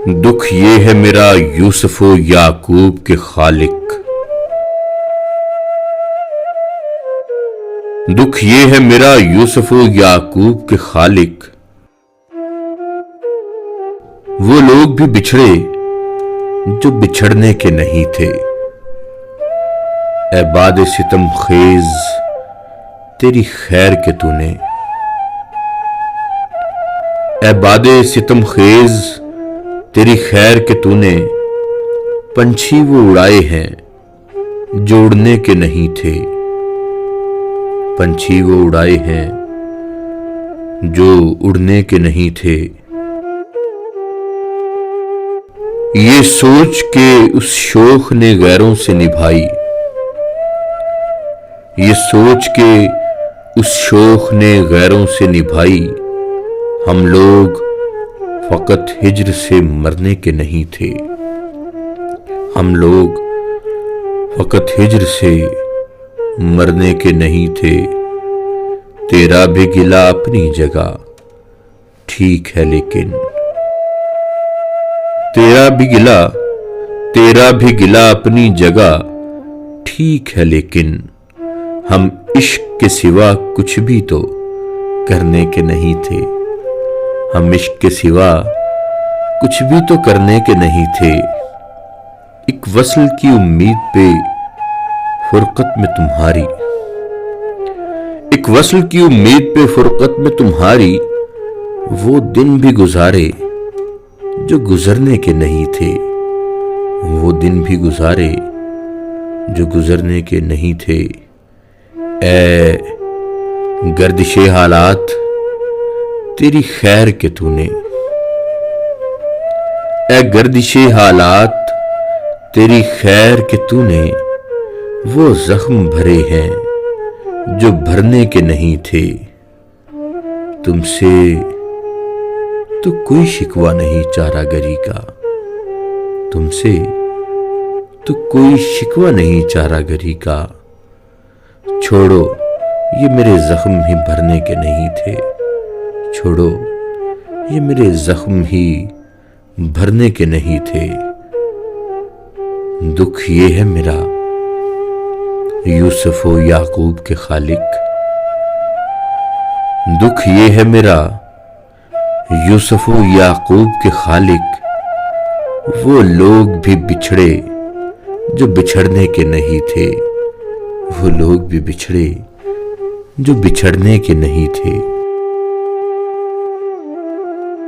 دکھ یہ ہے میرا یوسف و یعقوب کے خالق، دکھ یہ ہے میرا یوسف و یعقوب کے خالق۔ وہ لوگ بھی بچھڑے جو بچھڑنے کے نہیں تھے، اے باد ستم خیز تیری خیر کے تو نے، اے باد ستم خیز تیری خیر کے تو نے پنچھی وہ اڑائے ہیں جو اڑنے کے نہیں تھے، پنچھی وہ اڑائے ہیں جو اڑنے کے نہیں تھے۔ یہ سوچ کے اس شوخ نے غیروں سے نبھائی، یہ سوچ کے اس شوخ نے غیروں سے نبھائی، ہم لوگ فقط ہجر سے مرنے کے نہیں تھے، ہم لوگ فقط ہجر سے مرنے کے نہیں تھے۔ تیرا بھی گلہ اپنی جگہ ٹھیک ہے لیکن، تیرا بھی گلہ اپنی جگہ ٹھیک ہے لیکن، ہم عشق کے سوا کچھ بھی تو کرنے کے نہیں تھے، ہم عشق کے سوا کچھ بھی تو کرنے کے نہیں تھے۔ ایک وصل کی امید پہ فرقت میں تمہاری، ایک وصل کی امید پہ فرقت میں تمہاری، وہ دن بھی گزارے جو گزرنے کے نہیں تھے، وہ دن بھی گزارے جو گزرنے کے نہیں تھے۔ اے گردش حالات تیری خیر کے تو نے، اے گردش حالات تیری خیر کے تو نے وہ زخم بھرے ہیں جو بھرنے کے نہیں تھے۔ تم سے تو کوئی شکوہ نہیں چارہ گری کا، تم سے تو کوئی شکوہ نہیں چارہ گری کا، چھوڑو یہ میرے زخم ہی بھرنے کے نہیں تھے، چھوڑو یہ میرے زخم ہی بھرنے کے نہیں تھے۔ دکھ یہ ہے میرا یوسف و یعقوب کے خالق، دکھ یہ ہے میرا یوسف و یعقوب کے خالق۔ وہ لوگ بھی بچھڑے جو بچھڑنے کے نہیں تھے، وہ لوگ بھی بچھڑے جو بچھڑنے کے نہیں تھے۔